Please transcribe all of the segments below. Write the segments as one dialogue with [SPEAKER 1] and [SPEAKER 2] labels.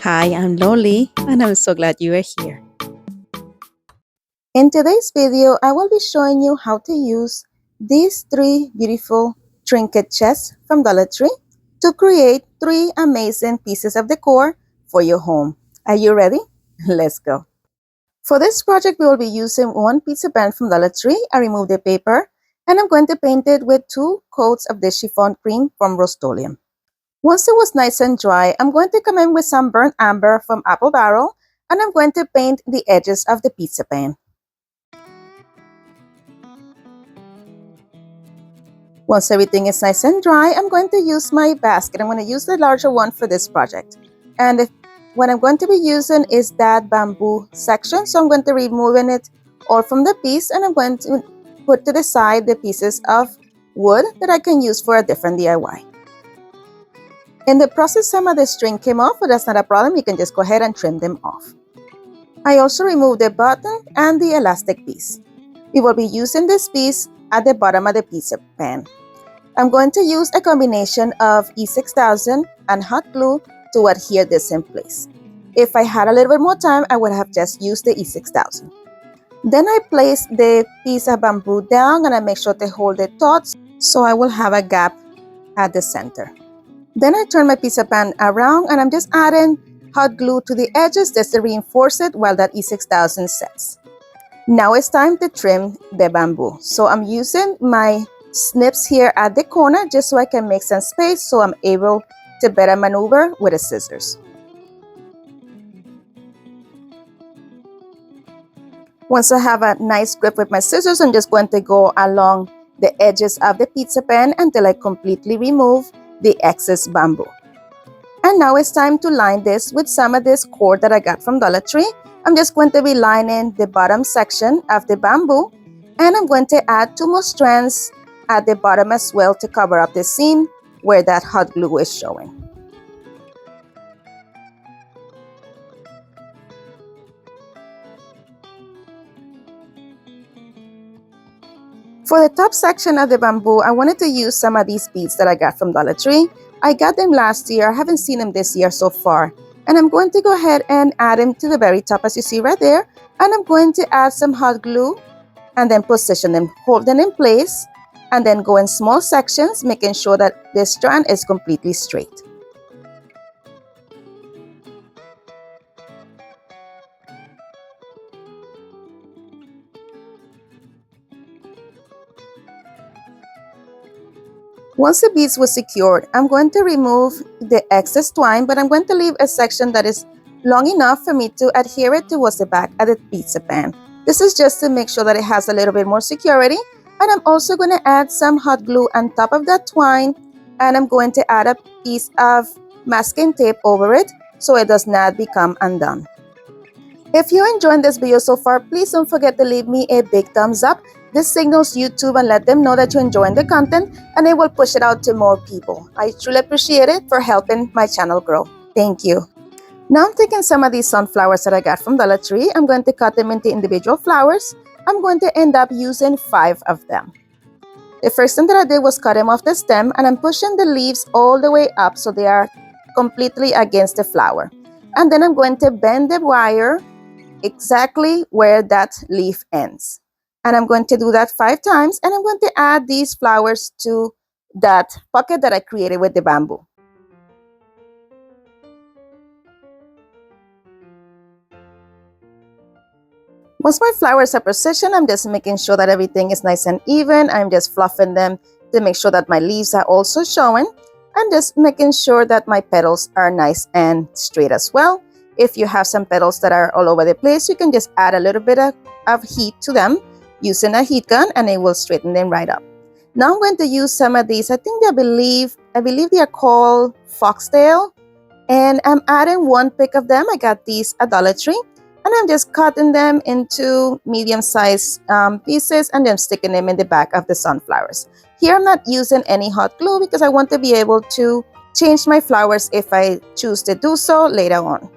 [SPEAKER 1] Hi, I'm Loli, and I'm so glad you are here.
[SPEAKER 2] In today's video, I will be showing you how to use these three beautiful trinket chests from Dollar Tree to create three amazing pieces of decor for your home. Are you ready? Let's go. For this project, we will be using one pizza band from Dollar Tree. I removed the paper and I'm going to paint it with 2 coats of the chiffon cream from Rust-Oleum. Once it was nice and dry, I'm going to come in with some burnt amber from Apple Barrel and I'm going to paint the edges of the pizza pan. Once everything is nice and dry, I'm going to use my basket. I'm going to use the larger one for this project. And what I'm going to be using is that bamboo section. So I'm going to removing it all from the piece and I'm going to put to the side the pieces of wood that I can use for a different DIY. In the process, some of the string came off, but that's not a problem. You can just go ahead and trim them off. I also removed the button and the elastic piece. We will be using this piece at the bottom of the pizza pan. I'm going to use a combination of E6000 and hot glue to adhere this in place. If I had a little bit more time, I would have just used the E6000. Then I place the piece of bamboo down and I make sure to hold it taut so I will have a gap at the center. Then I turn my pizza pan around and I'm just adding hot glue to the edges just to reinforce it while that E6000 sets. Now it's time to trim the bamboo. So I'm using my snips here at the corner just so I can make some space so I'm able to better maneuver with the scissors. Once I have a nice grip with my scissors, I'm just going to go along the edges of the pizza pan until I completely remove the excess bamboo. And now it's time to line this with some of this cord that I got from Dollar Tree. I'm just going to be lining the bottom section of the bamboo and I'm going to add 2 more strands at the bottom as well to cover up the seam where that hot glue is showing. For the top section of the bamboo, I wanted to use some of these beads that I got from Dollar Tree. I got them last year. I haven't seen them this year so far. And I'm going to go ahead and add them to the very top as you see right there. And I'm going to add some hot glue and then position them, hold them in place, and then go in small sections, making sure that this strand is completely straight. Once the beads were secured, I'm going to remove the excess twine, but I'm going to leave a section that is long enough for me to adhere it towards the back of the pizza pan. This is just to make sure that it has a little bit more security. And I'm also going to add some hot glue on top of that twine, and I'm going to add a piece of masking tape over it so it does not become undone. If you're enjoying this video so far, please don't forget to leave me a big thumbs up. This signals YouTube and let them know that you're enjoying the content and it will push it out to more people. I truly appreciate it for helping my channel grow. Thank you. Now I'm taking some of these sunflowers that I got from Dollar Tree. I'm going to cut them into individual flowers. I'm going to end up using 5 of them. The first thing that I did was cut them off the stem and I'm pushing the leaves all the way up so they are completely against the flower. And then I'm going to bend the wire exactly where that leaf ends. And I'm going to do that 5 times and I'm going to add these flowers to that pocket that I created with the bamboo. Once my flowers are positioned, I'm just making sure that everything is nice and even. I'm just fluffing them to make sure that my leaves are also showing. And just making sure that my petals are nice and straight as well. If you have some petals that are all over the place, you can just add a little bit of heat to them using a heat gun and it will straighten them right up. Now I'm going to use some of these. I believe they are called foxtail. And I'm adding 1 pick of them. I got these at Dollar Tree. And I'm just cutting them into medium-sized pieces and then sticking them in the back of the sunflowers. Here I'm not using any hot glue because I want to be able to change my flowers if I choose to do so later on.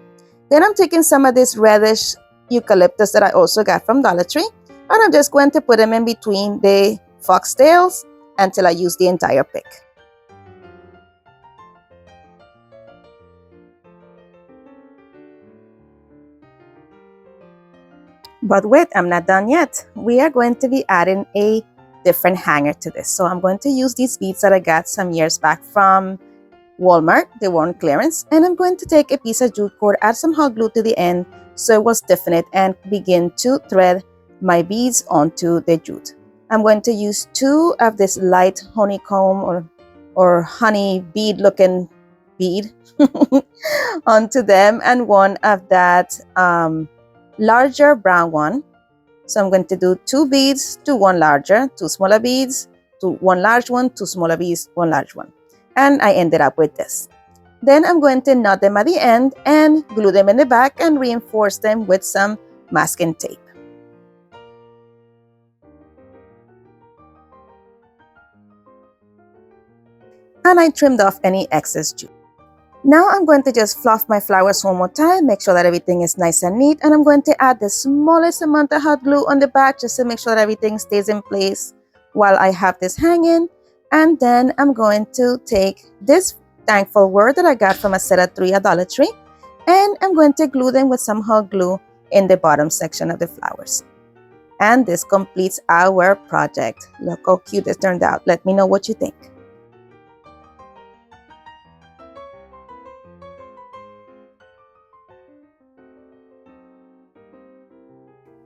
[SPEAKER 2] Then I'm taking some of this reddish eucalyptus that I also got from Dollar Tree. And I'm just going to put them in between the foxtails until I use the entire pick. But wait, I'm not done yet. We are going to be adding a different hanger to this. So I'm going to use these beads that I got some years back from Walmart. They were on clearance. And I'm going to take a piece of jute cord, add some hot glue to the end so it will stiffen it, and begin to thread my beads onto the jute. I'm going to use 2 of this light honeycomb or honey bead looking bead onto them, and 1 of that larger brown one. So I'm going to do 2 beads to 1 larger, 2 smaller beads to 1 large one, 2 smaller beads, 1 large one. And I ended up with this. Then I'm going to knot them at the end and glue them in the back and reinforce them with some masking tape. And I trimmed off any excess jute. Now I'm going to just fluff my flowers one more time, make sure that everything is nice and neat, and I'm going to add the smallest amount of hot glue on the back just to make sure that everything stays in place while I have this hanging. And then I'm going to take this thankful word that I got from a set of 3 at Dollar Tree, and I'm going to glue them with some hot glue in the bottom section of the flowers. And this completes our project. Look how cute this turned out. Let me know what you think.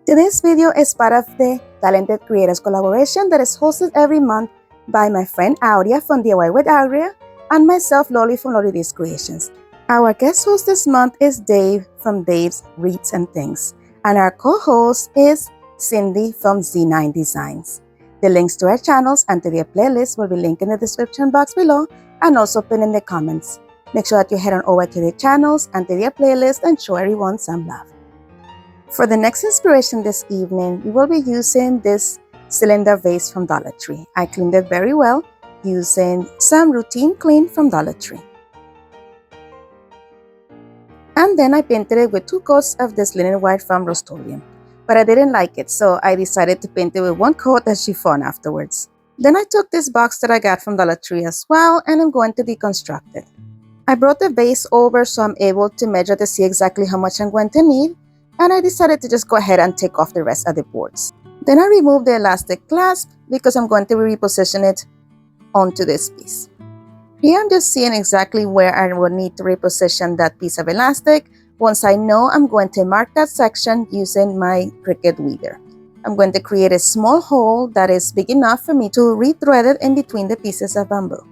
[SPEAKER 2] Today's video is part of the Talented Creators collaboration that is hosted every month by my friend Aurea from DIY with Aurea and myself, Loli from Loli Days Creations. Our guest host this month is Dave from Dave's Reads and Things, and our co-host is Cindy from Z9 Designs. The links to our channels and to their playlist will be linked in the description box below and also pinned in the comments. Make sure that you head on over to their channels and to their playlist and show everyone some love. For the next inspiration this evening, we will be using this cylinder vase from Dollar Tree. I cleaned it very well using some routine clean from Dollar Tree. And then I painted it with 2 coats of this linen white from Rust-Oleum. But I didn't like it, so I decided to paint it with 1 coat of chiffon afterwards. Then I took this box that I got from Dollar Tree as well, and I'm going to deconstruct it. I brought the vase over so I'm able to measure to see exactly how much I'm going to need. And I decided to just go ahead and take off the rest of the boards. Then I removed the elastic clasp because I'm going to reposition it onto this piece. Here I'm just seeing exactly where I will need to reposition that piece of elastic. Once I know, I'm going to mark that section using my Cricut weaver. I'm going to create a small hole that is big enough for me to rethread it in between the pieces of bamboo.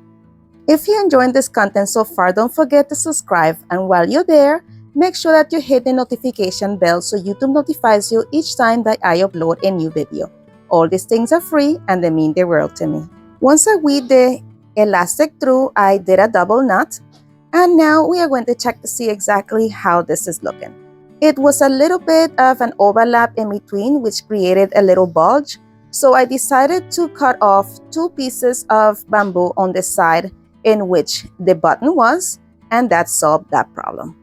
[SPEAKER 2] If you enjoyed this content so far, don't forget to subscribe, and while you're there, make sure that you hit the notification bell so YouTube notifies you each time that I upload a new video. All these things are free and they mean the world to me. Once I weave the elastic through, I did a double knot, and now we are going to check to see exactly how this is looking. It was a little bit of an overlap in between, which created a little bulge, so I decided to cut off 2 pieces of bamboo on the side in which the button was, and that solved that problem.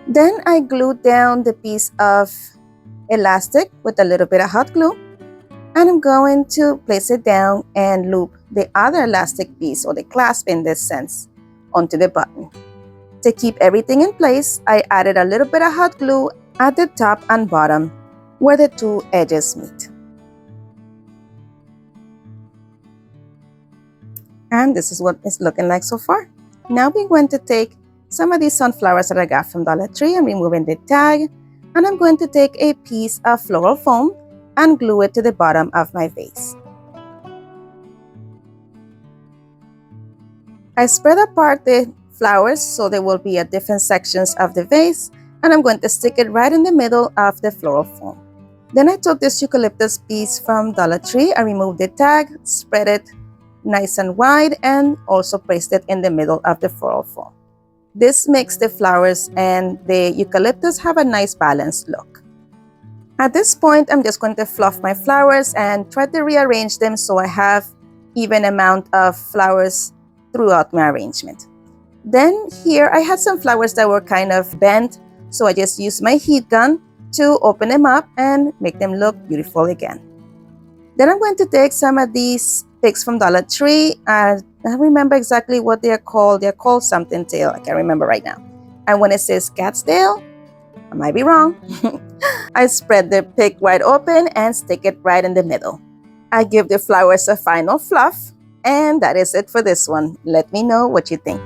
[SPEAKER 2] Then I glued down the piece of elastic with a little bit of hot glue, and I'm going to place it down and loop the other elastic piece, or the clasp in this sense, onto the button. To keep everything in place, I added a little bit of hot glue at the top and bottom where the 2 edges meet. And this is what it's looking like so far. Now we're going to take some of these sunflowers that I got from Dollar Tree. I'm removing the tag, and I'm going to take a piece of floral foam and glue it to the bottom of my vase. I spread apart the flowers so they will be at different sections of the vase, and I'm going to stick it right in the middle of the floral foam. Then I took this eucalyptus piece from Dollar Tree. I removed the tag, spread it nice and wide, and also placed it in the middle of the floral foam. This makes the flowers and the eucalyptus have a nice balanced look. At this point, I'm just going to fluff my flowers and try to rearrange them so I have even amount of flowers throughout my arrangement. Then here I had some flowers that were kind of bent, so I just used my heat gun to open them up and make them look beautiful again. Then I'm going to take some of these picks from Dollar Tree. I don't remember exactly what they're called. They're called something tail. I can't remember right now. And when it says cat's tail, I might be wrong. I spread the pick wide open and stick it right in the middle. I give the flowers a final fluff, and that is it for this one. Let me know what you think.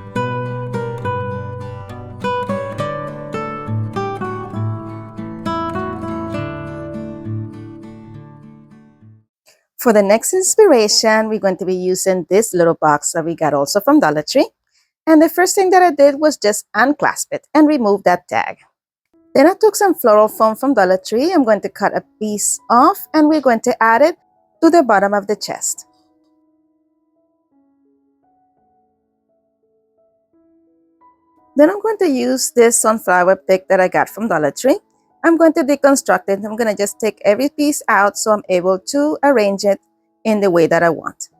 [SPEAKER 2] For the next inspiration, we're going to be using this little box that we got also from Dollar Tree. And the first thing that I did was just unclasp it and remove that tag. Then I took some floral foam from Dollar Tree. I'm going to cut a piece off and we're going to add it to the bottom of the chest. Then I'm going to use this sunflower pick that I got from Dollar Tree. I'm going to deconstruct it. I'm going to just take every piece out so I'm able to arrange it in the way that I want.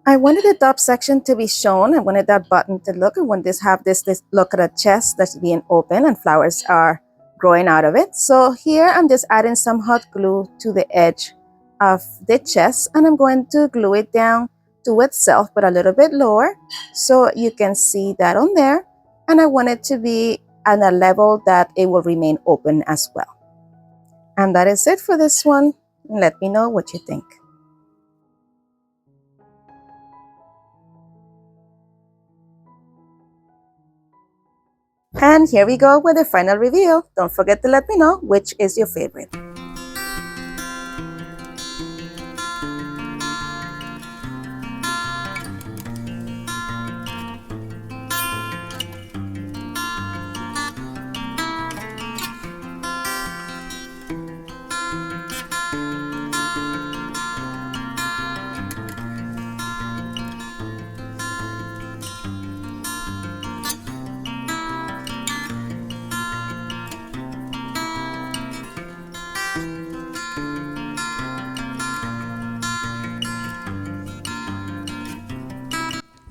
[SPEAKER 2] I wanted the top section to be shown. I wanted that button to look. I wanted to have this look at a chest that's being open and flowers are growing out of it. So here I'm just adding some hot glue to the edge of the chest and I'm going to glue it down to itself but a little bit lower so you can see that on there. And I want it to be at a level that it will remain open as well. And that is it for this one. Let me know what you think. And here we go with the final reveal. Don't forget to let me know which is your favorite.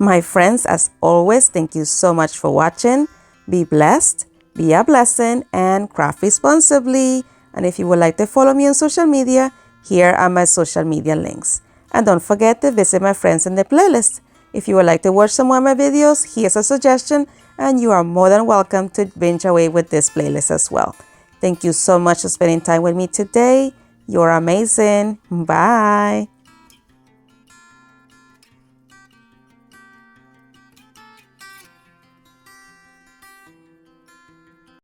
[SPEAKER 2] My friends, as always, thank you so much for watching. Be blessed, be a blessing, and craft responsibly. And if you would like to follow me on social media, here are my social media links. And don't forget to visit my friends in the playlist. If you would like to watch some more of my videos, here's a suggestion, and you are more than welcome to binge away with this playlist as well. Thank you so much for spending time with me today. You're amazing. Bye.